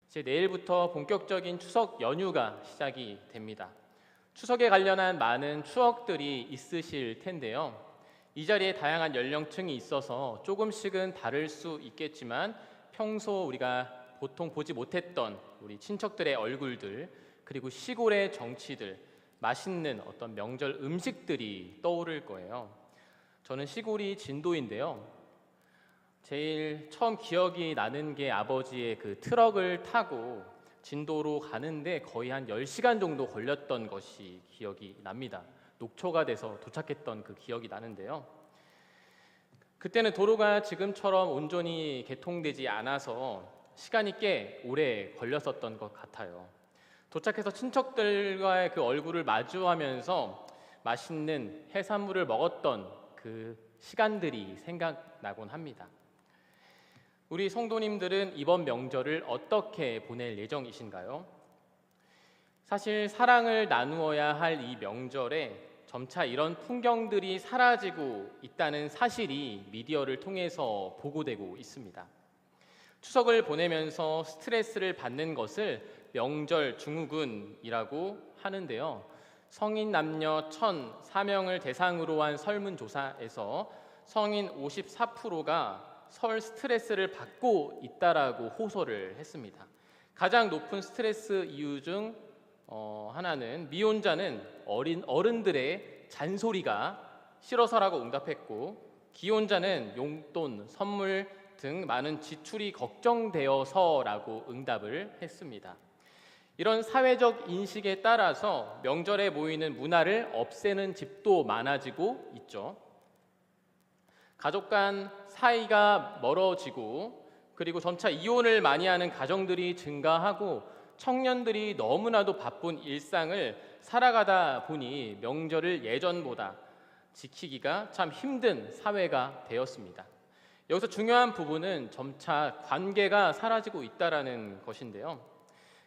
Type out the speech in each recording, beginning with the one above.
이제 내일부터 본격적인 추석 연휴가 시작이 됩니다. 추석에 관련한 많은 추억들이 있으실 텐데요. 이 자리에 다양한 연령층이 있어서 조금씩은 다를 수 있겠지만 평소 우리가 보통 보지 못했던 우리 친척들의 얼굴들, 그리고 시골의 정치들, 맛있는 어떤 명절 음식들이 떠오를 거예요. 저는 시골이 진도인데요. 제일 처음 기억이 나는 게 아버지의 그 트럭을 타고 진도로 가는데 거의 한 10시간 정도 걸렸던 것이 기억이 납니다. 녹초가 돼서 도착했던 그 기억이 나는데요. 그때는 도로가 지금처럼 온전히 개통되지 않아서 시간이 꽤 오래 걸렸었던 것 같아요. 도착해서 친척들과의 그 얼굴을 마주하면서 맛있는 해산물을 먹었던 그 시간들이 생각나곤 합니다. 우리 성도님들은 이번 명절을 어떻게 보낼 예정이신가요? 사실 사랑을 나누어야 할 이 명절에 점차 이런 풍경들이 사라지고 있다는 사실이 미디어를 통해서 보고되고 있습니다. 추석을 보내면서 스트레스를 받는 것을 명절 증후군이라고 하는데요. 성인 남녀 1,004명을 대상으로 한 설문조사에서 성인 54%가 설 스트레스를 받고 있다라고 호소를 했습니다. 가장 높은 스트레스 이유 중 하나는 미혼자는 어른들의 잔소리가 싫어서라고 응답했고, 기혼자는 용돈, 선물 등 많은 지출이 걱정되어서라고 응답을 했습니다. 이런 사회적 인식에 따라서 명절에 모이는 문화를 없애는 집도 많아지고 있죠. 가족 간 사이가 멀어지고, 그리고 점차 이혼을 많이 하는 가정들이 증가하고, 청년들이 너무나도 바쁜 일상을 살아가다 보니 명절을 예전보다 지키기가 참 힘든 사회가 되었습니다. 여기서 중요한 부분은 점차 관계가 사라지고 있다는 것인데요.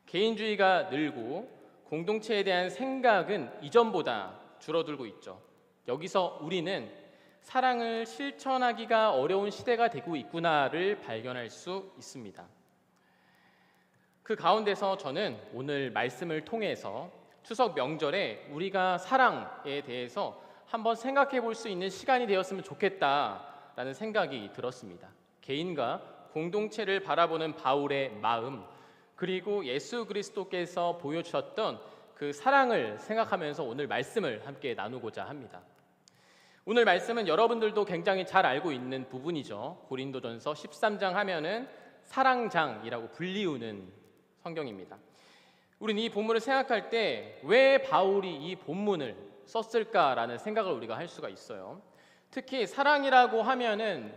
개인주의가 늘고 공동체에 대한 생각은 이전보다 줄어들고 있죠. 여기서 우리는 사랑을 실천하기가 어려운 시대가 되고 있구나를 발견할 수 있습니다. 그 가운데서 저는 오늘 말씀을 통해서 추석 명절에 우리가 사랑에 대해서 한번 생각해 볼 수 있는 시간이 되었으면 좋겠다라는 생각이 들었습니다. 개인과 공동체를 바라보는 바울의 마음, 그리고 예수 그리스도께서 보여주셨던 그 사랑을 생각하면서 오늘 말씀을 함께 나누고자 합니다. 오늘 말씀은 여러분들도 굉장히 잘 알고 있는 부분이죠. 고린도전서 13장 하면은 사랑장이라고 불리우는 성경입니다. 우리는 이 본문을 생각할 때 왜 바울이 이 본문을 썼을까라는 생각을 우리가 할 수가 있어요. 특히 사랑이라고 하면은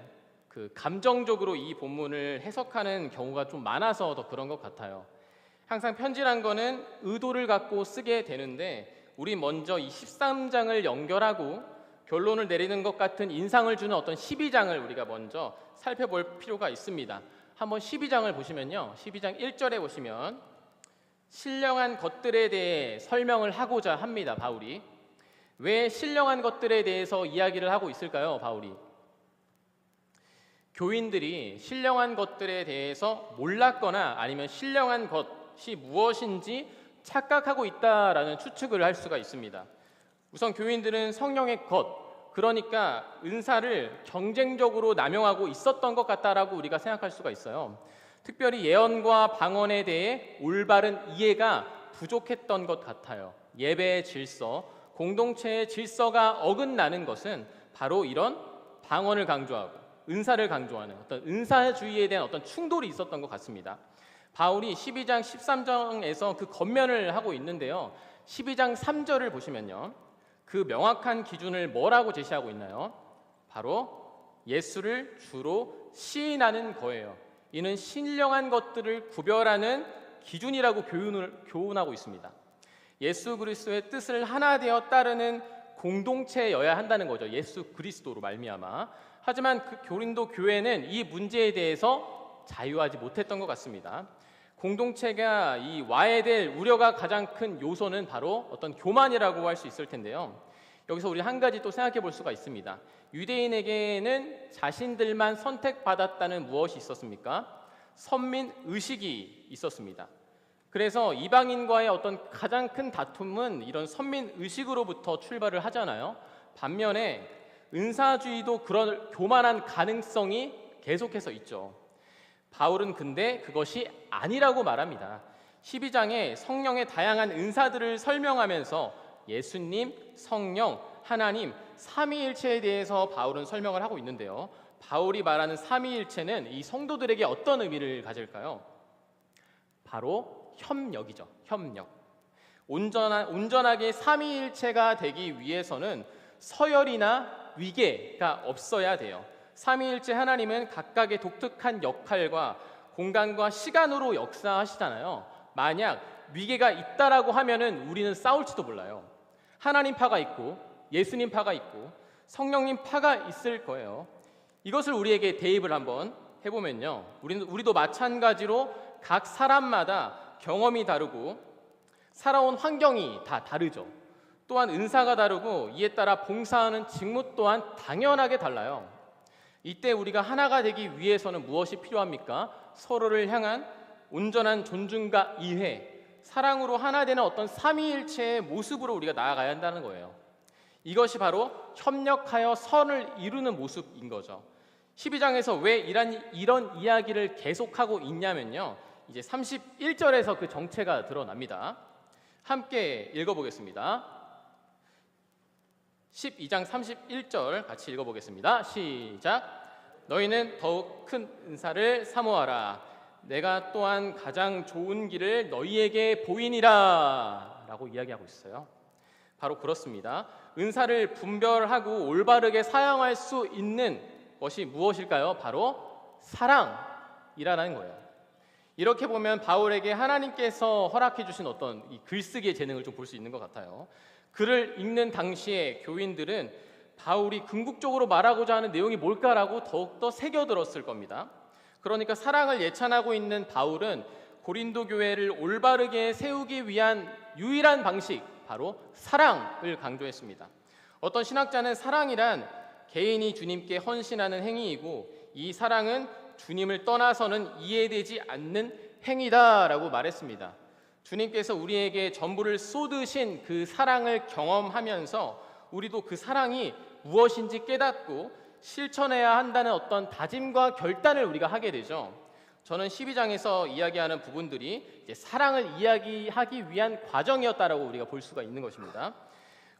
그 감정적으로 이 본문을 해석하는 경우가 좀 많아서 더 그런 것 같아요. 항상 편지란 거는 의도를 갖고 쓰게 되는데, 우리 먼저 이 13장을 연결하고 결론을 내리는 것 같은 인상을 주는 어떤 12장을 우리가 먼저 살펴볼 필요가 있습니다. 한번 12장을 보시면요, 12장 1절에 보시면 신령한 것들에 대해 설명을 하고자 합니다. 바울이 왜 신령한 것들에 대해서 이야기를 하고 있을까요? 바울이 교인들이 신령한 것들에 대해서 몰랐거나 아니면 신령한 것이 무엇인지 착각하고 있다라는 추측을 할 수가 있습니다. 우선 교인들은 성령의 것, 그러니까 은사를 경쟁적으로 남용하고 있었던 것 같다라고 우리가 생각할 수가 있어요. 특별히 예언과 방언에 대해 올바른 이해가 부족했던 것 같아요. 예배의 질서, 공동체의 질서가 어긋나는 것은 바로 이런 방언을 강조하고 은사를 강조하는 어떤 은사주의에 대한 어떤 충돌이 있었던 것 같습니다. 바울이 12장 13장에서 그 겉면을 하고 있는데요, 12장 3절을 보시면요, 그 명확한 기준을 뭐라고 제시하고 있나요? 바로 예수를 주로 시인하는 거예요. 이는 신령한 것들을 구별하는 기준이라고 교훈하고 있습니다. 예수 그리스도의 뜻을 하나 되어 따르는 공동체여야 한다는 거죠. 예수 그리스도로 말미암아. 하지만 그 고린도 교회는 이 문제에 대해서 자유하지 못했던 것 같습니다. 공동체가 이 와야 될 우려가 가장 큰 요소는 바로 어떤 교만이라고 할 수 있을 텐데요. 여기서 우리 한 가지 또 생각해 볼 수가 있습니다. 유대인에게는 자신들만 선택받았다는 무엇이 있었습니까? 선민 의식이 있었습니다. 그래서 이방인과의 어떤 가장 큰 다툼은 이런 선민 의식으로부터 출발을 하잖아요. 반면에 은사주의도 그런 교만한 가능성이 계속해서 있죠. 바울은 근데 그것이 아니라고 말합니다. 12장에 성령의 다양한 은사들을 설명하면서 예수님, 성령, 하나님, 삼위일체에 대해서 바울은 설명을 하고 있는데요. 바울이 말하는 삼위일체는 이 성도들에게 어떤 의미를 가질까요? 바로 협력이죠. 협력. 온전하게 삼위일체가 되기 위해서는 서열이나 위계가 없어야 돼요. 삼위일체 하나님은 각각의 독특한 역할과 공간과 시간으로 역사하시잖아요. 만약 위계가 있다라고 하면은 우리는 싸울지도 몰라요. 하나님 파가 있고 예수님 파가 있고 성령님 파가 있을 거예요. 이것을 우리에게 대입을 한번 해보면요, 우리도 마찬가지로 각 사람마다 경험이 다르고 살아온 환경이 다 다르죠. 또한 은사가 다르고 이에 따라 봉사하는 직무 또한 당연하게 달라요. 이때 우리가 하나가 되기 위해서는 무엇이 필요합니까? 서로를 향한 온전한 존중과 이해, 사랑으로 하나 되는 어떤 삼위일체의 모습으로 우리가 나아가야 한다는 거예요. 이것이 바로 협력하여 선을 이루는 모습인 거죠. 12장에서 왜 이런 이야기를 계속하고 있냐면요, 이제 31절에서 그 정체가 드러납니다. 함께 읽어보겠습니다. 12장 31절 같이 읽어보겠습니다. 시작. 너희는 더욱 큰 은사를 사모하라. 내가 또한 가장 좋은 길을 너희에게 보이니라 라고 이야기하고 있어요. 바로 그렇습니다. 은사를 분별하고 올바르게 사용할 수 있는 것이 무엇일까요? 바로 사랑이라는 거예요. 이렇게 보면 바울에게 하나님께서 허락해 주신 어떤 이 글쓰기의 재능을 좀 볼 수 있는 것 같아요. 글을 읽는 당시에 교인들은 바울이 궁극적으로 말하고자 하는 내용이 뭘까라고 더욱더 새겨들었을 겁니다. 그러니까 사랑을 예찬하고 있는 바울은 고린도 교회를 올바르게 세우기 위한 유일한 방식, 바로 사랑을 강조했습니다. 어떤 신학자는 사랑이란 개인이 주님께 헌신하는 행위이고 이 사랑은 주님을 떠나서는 이해되지 않는 행위다라고 말했습니다. 주님께서 우리에게 전부를 쏟으신 그 사랑을 경험하면서 우리도 그 사랑이 무엇인지 깨닫고 실천해야 한다는 어떤 다짐과 결단을 우리가 하게 되죠. 저는 12장에서 이야기하는 부분들이 이제 사랑을 이야기하기 위한 과정이었다라고 우리가 볼 수가 있는 것입니다.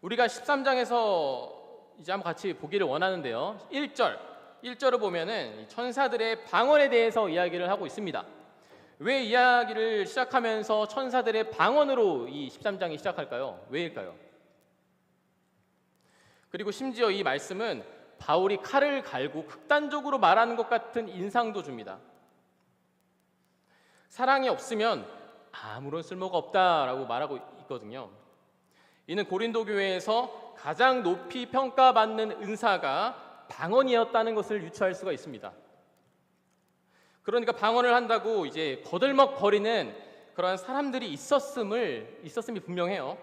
우리가 13장에서 이제 한번 같이 보기를 원하는데요. 1절을 보면은 천사들의 방언에 대해서 이야기를 하고 있습니다. 왜 이야기를 시작하면서 천사들의 방언으로 이 13장이 시작할까요? 왜일까요? 그리고 심지어 이 말씀은 바울이 칼을 갈고 극단적으로 말하는 것 같은 인상도 줍니다. 사랑이 없으면 아무런 쓸모가 없다라고 말하고 있거든요. 이는 고린도 교회에서 가장 높이 평가받는 은사가 방언이었다는 것을 유추할 수가 있습니다. 그러니까 방언을 한다고 이제 거들먹거리는 그러한 사람들이 있었음이 분명해요.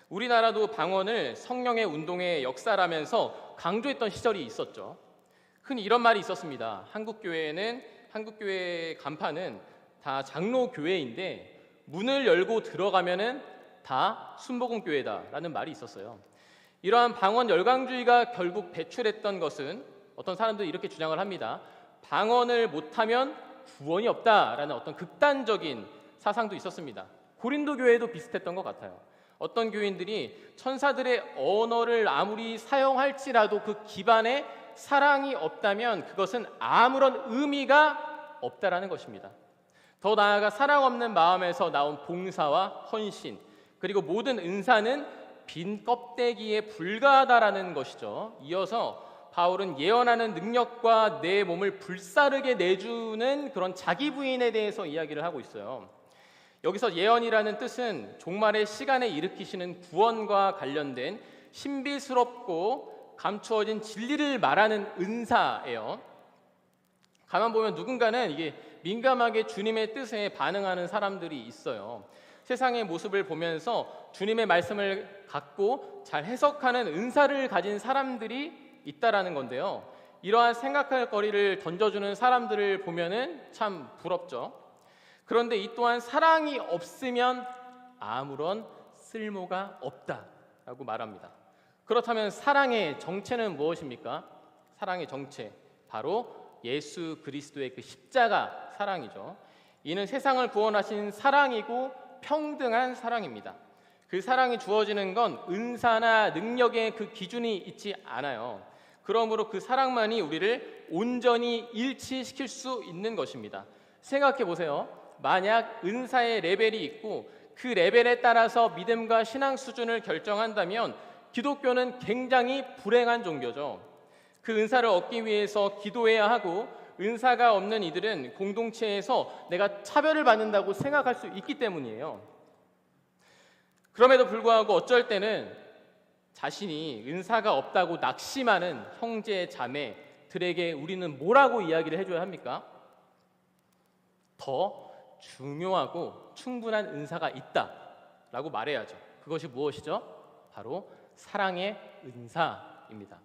우리나라도 방언을 성령의 운동의 역사라면서 강조했던 시절이 있었죠. 흔히 이런 말이 있었습니다. 한국교회의 간판은 다 장로교회인데 문을 열고 들어가면은 다 순복음교회다라는 말이 있었어요. 이러한 방언 열광주의가 결국 배출했던 것은 어떤 사람들이 이렇게 주장을 합니다. 방언을 못하면 구원이 없다라는 어떤 극단적인 사상도 있었습니다. 고린도 교회도 비슷했던 것 같아요. 어떤 교인들이 천사들의 언어를 아무리 사용할지라도 그 기반에 사랑이 없다면 그것은 아무런 의미가 없다라는 것입니다. 더 나아가 사랑 없는 마음에서 나온 봉사와 헌신, 그리고 모든 은사는 빈 껍데기에 불과하다라는 것이죠. 이어서 바울은 예언하는 능력과 내 몸을 불사르게 내주는 그런 자기 부인에 대해서 이야기를 하고 있어요. 여기서 예언이라는 뜻은 종말의 시간에 일으키시는 구원과 관련된 신비스럽고 감추어진 진리를 말하는 은사예요. 가만 보면 누군가는 이게 민감하게 주님의 뜻에 반응하는 사람들이 있어요. 세상의 모습을 보면서 주님의 말씀을 갖고 잘 해석하는 은사를 가진 사람들이 있다라는 건데요. 이러한 생각할 거리를 던져주는 사람들을 보면은 참 부럽죠. 그런데 이 또한 사랑이 없으면 아무런 쓸모가 없다라고 말합니다. 그렇다면 사랑의 정체는 무엇입니까? 사랑의 정체, 바로 예수 그리스도의 그 십자가 사랑이죠. 이는 세상을 구원하신 사랑이고 평등한 사랑입니다. 그 사랑이 주어지는 건 은사나 능력의 그 기준이 있지 않아요. 그러므로 그 사랑만이 우리를 온전히 일치시킬 수 있는 것입니다. 생각해 보세요. 만약 은사의 레벨이 있고 그 레벨에 따라서 믿음과 신앙 수준을 결정한다면 기독교는 굉장히 불행한 종교죠. 그 은사를 얻기 위해서 기도해야 하고 은사가 없는 이들은 공동체에서 내가 차별을 받는다고 생각할 수 있기 때문이에요. 그럼에도 불구하고 어쩔 때는 자신이 은사가 없다고 낙심하는 형제 자매들에게 우리는 뭐라고 이야기를 해줘야 합니까? 더 중요하고 충분한 은사가 있다라고 말해야죠. 그것이 무엇이죠? 바로 사랑의 은사입니다.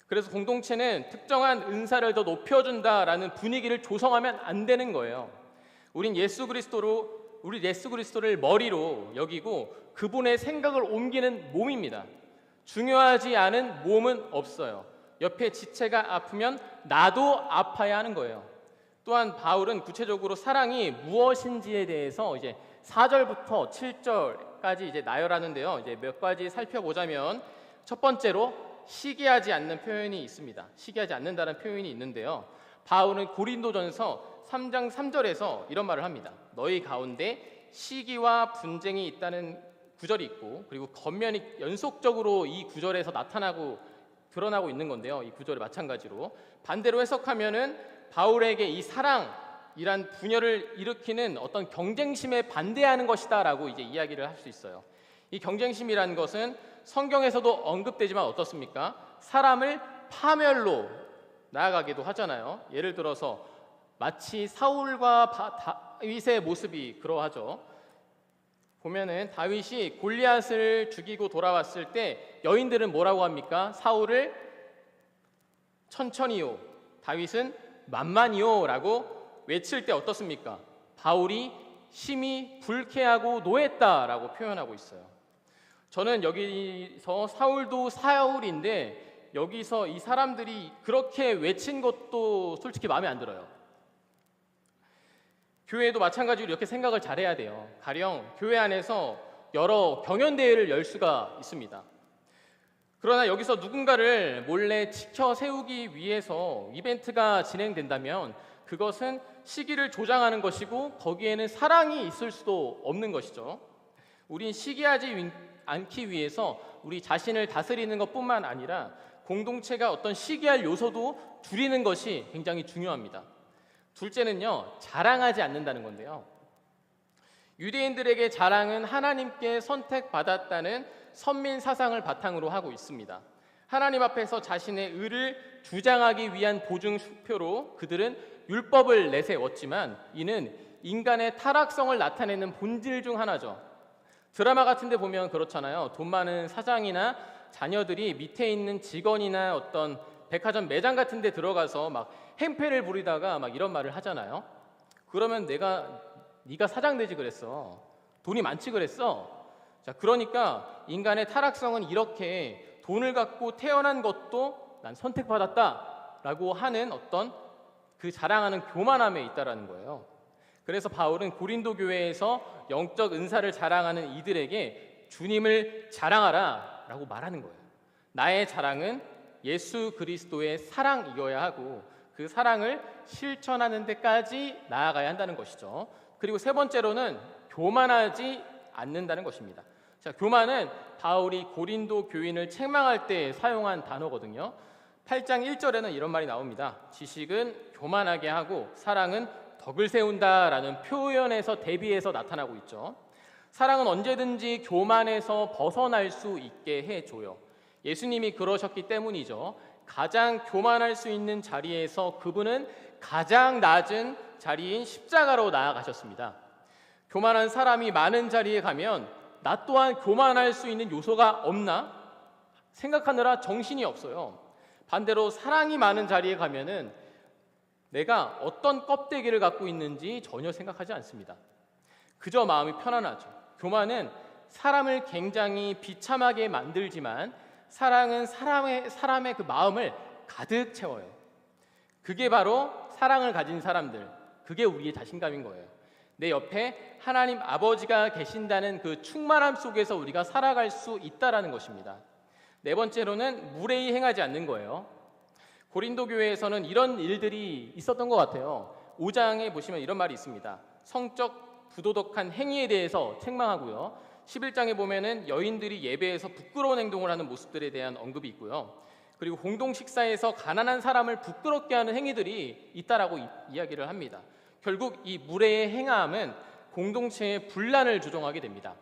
그래서 공동체는 특정한 은사를 더 높여준다라는 분위기를 조성하면 안 되는 거예요. 우리 예수 그리스도를 머리로 여기고 그분의 생각을 옮기는 몸입니다. 중요하지 않은 몸은 없어요. 옆에 지체가 아프면 나도 아파야 하는 거예요. 또한 바울은 구체적으로 사랑이 무엇인지에 대해서 이제 4절부터 7절까지 이제 나열하는데요. 이제 몇 가지 살펴보자면 첫 번째로 시기하지 않는 표현이 있습니다. 시기하지 않는다는 표현이 있는데요. 바울은 고린도전서 3장 3절에서 이런 말을 합니다. 너희 가운데 시기와 분쟁이 있다는 구절이 있고, 그리고 겉면이 연속적으로 이 구절에서 드러나고 있는 건데요. 이 구절이 마찬가지로 반대로 해석하면은 바울에게 이 사랑이란 분열을 일으키는 어떤 경쟁심에 반대하는 것이다라고 이제 이야기를 할 수 있어요. 이 경쟁심이라는 것은 성경에서도 언급되지만 어떻습니까? 사람을 파멸로 나아가기도 하잖아요. 예를 들어서 마치 사울과 다윗의 모습이 그러하죠. 보면은 다윗이 골리앗을 죽이고 돌아왔을 때 여인들은 뭐라고 합니까? 사울을 천천히요, 다윗은 만만히요라고 외칠 때 어떻습니까? 바울이 심히 불쾌하고 노했다라고 표현하고 있어요. 저는 여기서 사울도 사울인데 여기서 이 사람들이 그렇게 외친 것도 솔직히 마음에 안 들어요. 교회도 마찬가지로 이렇게 생각을 잘해야 돼요. 가령 교회 안에서 여러 경연대회를 열 수가 있습니다. 그러나 여기서 누군가를 몰래 지켜 세우기 위해서 이벤트가 진행된다면 그것은 시기를 조장하는 것이고 거기에는 사랑이 있을 수도 없는 것이죠. 우린 시기하지 않기 위해서 우리 자신을 다스리는 것뿐만 아니라 공동체가 어떤 시기할 요소도 줄이는 것이 굉장히 중요합니다. 둘째는요, 자랑하지 않는다는 건데요. 유대인들에게 자랑은 하나님께 선택받았다는 선민 사상을 바탕으로 하고 있습니다. 하나님 앞에서 자신의 의를 주장하기 위한 보증표로 그들은 율법을 내세웠지만 이는 인간의 타락성을 나타내는 본질 중 하나죠. 드라마 같은 데 보면 그렇잖아요. 돈 많은 사장이나 자녀들이 밑에 있는 직원이나 어떤 백화점 매장 같은 데 들어가서 막 행패를 부리다가 막 이런 말을 하잖아요. 그러면 네가 사장 되지 그랬어. 돈이 많지 그랬어. 자, 그러니까 인간의 타락성은 이렇게 돈을 갖고 태어난 것도 난 선택받았다라고 하는 어떤 그 자랑하는 교만함에 있다라는 거예요. 그래서 바울은 고린도 교회에서 영적 은사를 자랑하는 이들에게 주님을 자랑하라라고 말하는 거예요. 나의 자랑은 예수 그리스도의 사랑이어야 하고 그 사랑을 실천하는 데까지 나아가야 한다는 것이죠. 그리고 세 번째로는 교만하지 않는다는 것입니다. 자, 교만은 바울이 고린도 교인을 책망할 때 사용한 단어거든요. 8장 1절에는 이런 말이 나옵니다. 지식은 교만하게 하고 사랑은 덕을 세운다라는 표현에서 대비해서 나타나고 있죠. 사랑은 언제든지 교만에서 벗어날 수 있게 해줘요. 예수님이 그러셨기 때문이죠. 가장 교만할 수 있는 자리에서 그분은 가장 낮은 자리인 십자가로 나아가셨습니다. 교만한 사람이 많은 자리에 가면 나 또한 교만할 수 있는 요소가 없나 생각하느라 정신이 없어요. 반대로 사랑이 많은 자리에 가면은 내가 어떤 껍데기를 갖고 있는지 전혀 생각하지 않습니다. 그저 마음이 편안하죠. 교만은 사람을 굉장히 비참하게 만들지만 사랑은 사람의 그 마음을 가득 채워요. 그게 바로 사랑을 가진 사람들, 그게 우리의 자신감인 거예요. 내 옆에 하나님 아버지가 계신다는 그 충만함 속에서 우리가 살아갈 수 있다라는 것입니다. 네 번째로는 무례히 행하지 않는 거예요. 고린도 교회에서는 이런 일들이 있었던 것 같아요. 5장에 보시면 이런 말이 있습니다. 성적 부도덕한 행위에 대해서 책망하고요. 11장에 보면은 여인들이 예배에서 부끄러운 행동을 하는 모습들에 대한 언급이 있고요. 그리고 공동 식사에서 가난한 사람을 부끄럽게 하는 행위들이 있다라고 이야기를 합니다. 결국 이 무례의 행함은 공동체의 분란을 조종하게 됩니다.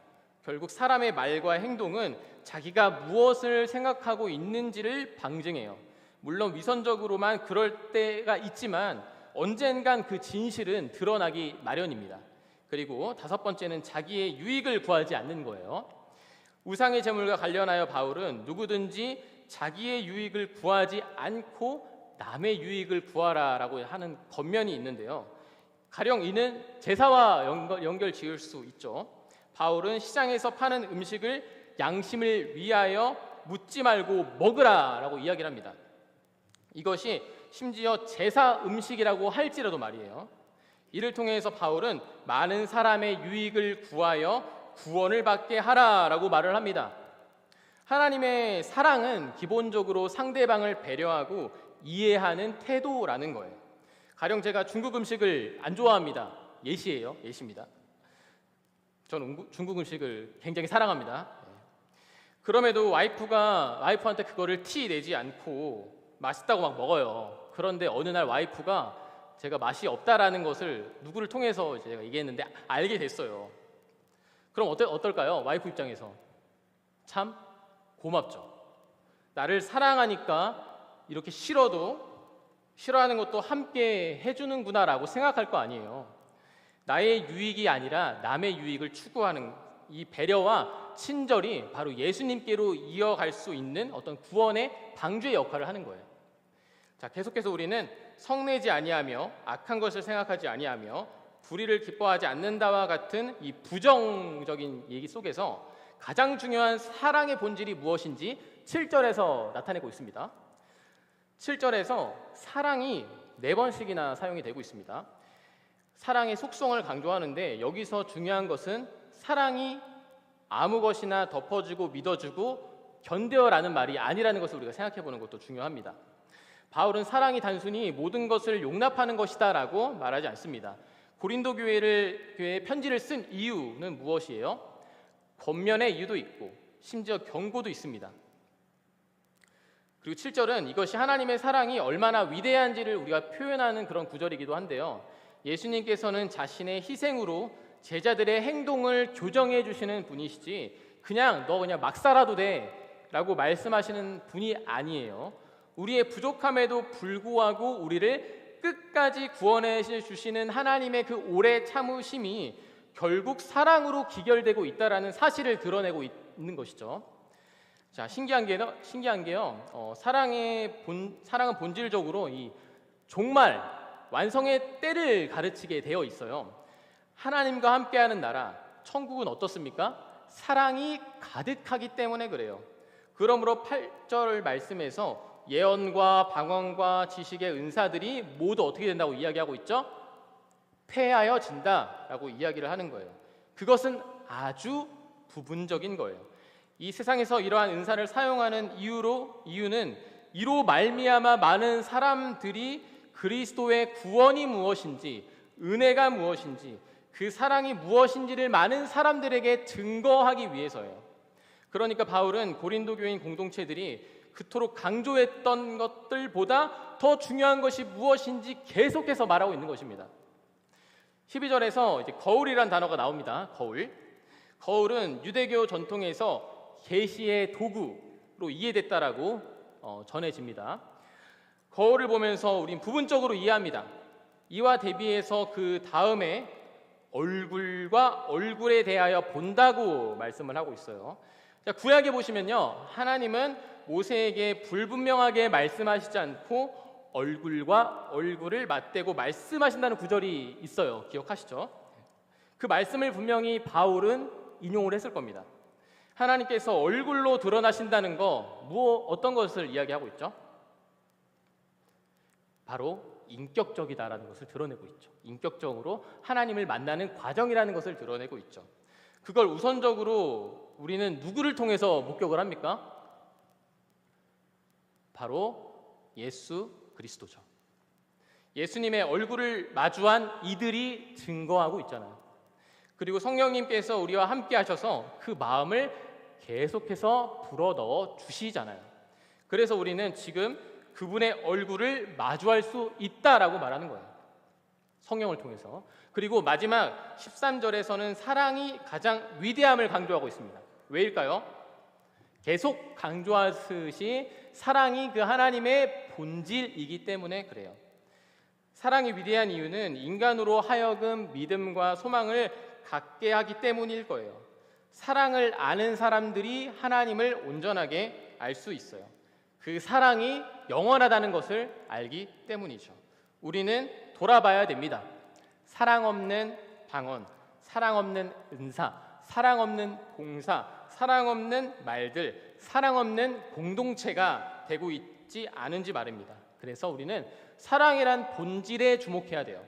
결국 사람의 말과 행동은 자기가 무엇을 생각하고 있는지를 방증해요. 물론 위선적으로만 그럴 때가 있지만 언젠간 그 진실은 드러나기 마련입니다. 그리고 다섯 번째는 자기의 유익을 구하지 않는 거예요. 우상의 제물과 관련하여 바울은 누구든지 자기의 유익을 구하지 않고 남의 유익을 구하라라고 하는 겉면이 있는데요. 가령 이는 제사와 연결 지을 수 있죠. 바울은 시장에서 파는 음식을 양심을 위하여 묻지 말고 먹으라라고 이야기를 합니다. 이것이 심지어 제사 음식이라고 할지라도 말이에요. 이를 통해서 바울은 많은 사람의 유익을 구하여 구원을 받게 하라라고 말을 합니다. 하나님의 사랑은 기본적으로 상대방을 배려하고 이해하는 태도라는 거예요. 가령 제가 중국 음식을 안 좋아합니다. 예시입니다. 저는 중국 음식을 굉장히 사랑합니다. 그럼에도 와이프한테 그거를 티 내지 않고 맛있다고 막 먹어요. 그런데 어느 날 와이프가 제가 맛이 없다라는 것을 누구를 통해서 제가 얘기했는데 알게 됐어요. 그럼 어떨까요? 와이프 입장에서 참 고맙죠. 나를 사랑하니까 이렇게 싫어하는 것도 함께 해주는구나라고 생각할 거 아니에요. 나의 유익이 아니라 남의 유익을 추구하는 이 배려와 친절이 바로 예수님께로 이어갈 수 있는 어떤 구원의 방주의 역할을 하는 거예요. 자, 계속해서 우리는 성내지 아니하며 악한 것을 생각하지 아니하며 불의를 기뻐하지 않는다와 같은 이 부정적인 얘기 속에서 가장 중요한 사랑의 본질이 무엇인지 7절에서 나타내고 있습니다. 7절에서 사랑이 4번씩이나 사용이 되고 있습니다. 사랑의 속성을 강조하는데 여기서 중요한 것은 사랑이 아무 것이나 덮어주고 믿어주고 견뎌라는 말이 아니라는 것을 우리가 생각해 보는 것도 중요합니다. 바울은 사랑이 단순히 모든 것을 용납하는 것이다 라고 말하지 않습니다. 고린도 교회에 편지를 쓴 이유는 무엇이에요? 권면의 이유도 있고 심지어 경고도 있습니다. 그리고 7절은 이것이 하나님의 사랑이 얼마나 위대한지를 우리가 표현하는 그런 구절이기도 한데요. 예수님께서는 자신의 희생으로 제자들의 행동을 교정해 주시는 분이시지 너 그냥 막 살아도 돼 라고 말씀하시는 분이 아니에요. 우리의 부족함에도 불구하고 우리를 끝까지 구원해 주시는 하나님의 그 오래 참으심이 결국 사랑으로 기결되고 있다라는 사실을 드러내고 있는 것이죠. 자, 신기한 게요. 사랑은 본질적으로 이 종말, 완성의 때를 가르치게 되어 있어요. 하나님과 함께하는 나라, 천국은 어떻습니까? 사랑이 가득하기 때문에 그래요. 그러므로 8절 말씀에서 예언과 방언과 지식의 은사들이 모두 어떻게 된다고 이야기하고 있죠? 패하여진다라고 이야기를 하는 거예요. 그것은 아주 부분적인 거예요. 이 세상에서 이러한 은사를 사용하는 이유는 이로 말미암아 많은 사람들이 그리스도의 구원이 무엇인지, 은혜가 무엇인지, 그 사랑이 무엇인지를 많은 사람들에게 증거하기 위해서예요. 그러니까 바울은 고린도 교인 공동체들이 그토록 강조했던 것들보다 더 중요한 것이 무엇인지 계속해서 말하고 있는 것입니다. 12절에서 이제 거울이란 단어가 나옵니다. 거울은 유대교 전통에서 계시의 도구로 이해됐다라고 전해집니다. 거울을 보면서 우린 부분적으로 이해합니다. 이와 대비해서 그 다음에 얼굴과 얼굴에 대하여 본다고 말씀을 하고 있어요. 자, 구약에 보시면요, 하나님은 모세에게 불분명하게 말씀하시지 않고 얼굴과 얼굴을 맞대고 말씀하신다는 구절이 있어요. 기억하시죠? 그 말씀을 분명히 바울은 인용을 했을 겁니다. 하나님께서 얼굴로 드러나신다는 거, 어떤 것을 이야기하고 있죠? 바로 인격적이다라는 것을 드러내고 있죠. 인격적으로 하나님을 만나는 과정이라는 것을 드러내고 있죠. 그걸 우선적으로 우리는 누구를 통해서 목격을 합니까? 바로 예수 그리스도죠. 예수님의 얼굴을 마주한 이들이 증거하고 있잖아요. 그리고 성령님께서 우리와 함께 하셔서 그 마음을 계속해서 불어넣어 주시잖아요. 그래서 우리는 지금 그분의 얼굴을 마주할 수 있다라고 말하는 거예요. 성령을 통해서. 그리고 마지막 13절에서는 사랑이 가장 위대함을 강조하고 있습니다. 왜일까요? 계속 강조하듯이 사랑이 그 하나님의 본질이기 때문에 그래요. 사랑이 위대한 이유는 인간으로 하여금 믿음과 소망을 갖게 하기 때문일 거예요. 사랑을 아는 사람들이 하나님을 온전하게 알 수 있어요. 그 사랑이 영원하다는 것을 알기 때문이죠. 우리는 돌아봐야 됩니다. 사랑 없는 방언, 사랑 없는 은사, 사랑 없는 봉사, 사랑 없는 말들, 사랑 없는 공동체가 되고 있지 않은지 말입니다. 그래서 우리는 사랑이란 본질에 주목해야 돼요.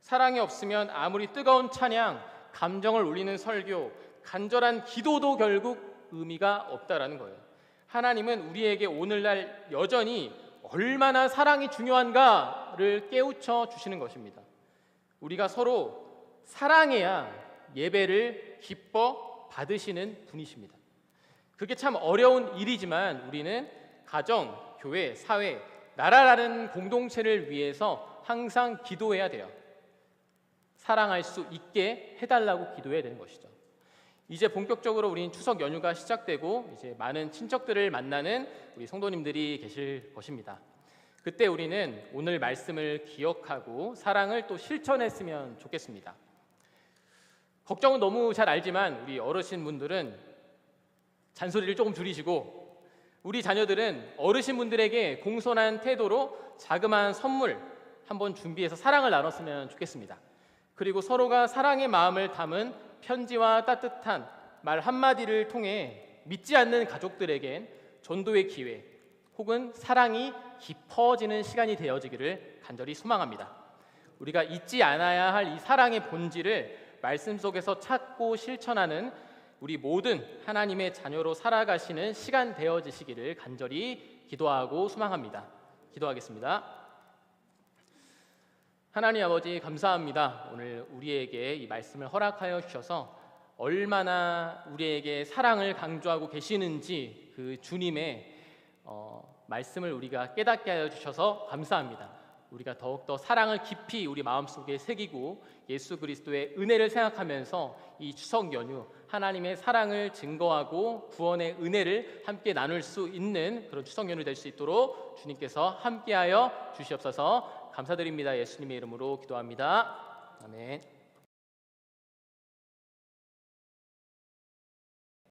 사랑이 없으면 아무리 뜨거운 찬양, 감정을 울리는 설교, 간절한 기도도 결국 의미가 없다라는 거예요. 하나님은 우리에게 오늘날 여전히 얼마나 사랑이 중요한가를 깨우쳐 주시는 것입니다. 우리가 서로 사랑해야 예배를 기뻐 받으시는 분이십니다. 그게 참 어려운 일이지만 우리는 가정, 교회, 사회, 나라라는 공동체를 위해서 항상 기도해야 돼요. 사랑할 수 있게 해달라고 기도해야 되는 것이죠. 이제 본격적으로 우리는 추석 연휴가 시작되고 이제 많은 친척들을 만나는 우리 성도님들이 계실 것입니다. 그때 우리는 오늘 말씀을 기억하고 사랑을 또 실천했으면 좋겠습니다. 걱정은 너무 잘 알지만 우리 어르신분들은 잔소리를 조금 줄이시고 우리 자녀들은 어르신분들에게 공손한 태도로 자그마한 선물 한번 준비해서 사랑을 나눴으면 좋겠습니다. 그리고 서로가 사랑의 마음을 담은 편지와 따뜻한 말 한마디를 통해 믿지 않는 가족들에겐 전도의 기회 혹은 사랑이 깊어지는 시간이 되어지기를 간절히 소망합니다. 우리가 잊지 않아야 할 이 사랑의 본질을 말씀 속에서 찾고 실천하는 우리 모든 하나님의 자녀로 살아가시는 시간 되어지시기를 간절히 기도하고 소망합니다. 기도하겠습니다. 하나님 아버지 감사합니다. 오늘 우리에게 이 말씀을 허락하여 주셔서 얼마나 우리에게 사랑을 강조하고 계시는지 그 주님의 말씀을 우리가 깨닫게 하여 주셔서 감사합니다. 우리가 더욱더 사랑을 깊이 우리 마음속에 새기고 예수 그리스도의 은혜를 생각하면서 이 추석 연휴 하나님의 사랑을 증거하고 구원의 은혜를 함께 나눌 수 있는 그런 추석 연휴 될 수 있도록 주님께서 함께하여 주시옵소서. 감사드립니다. 예수님의 이름으로 기도합니다. 아멘.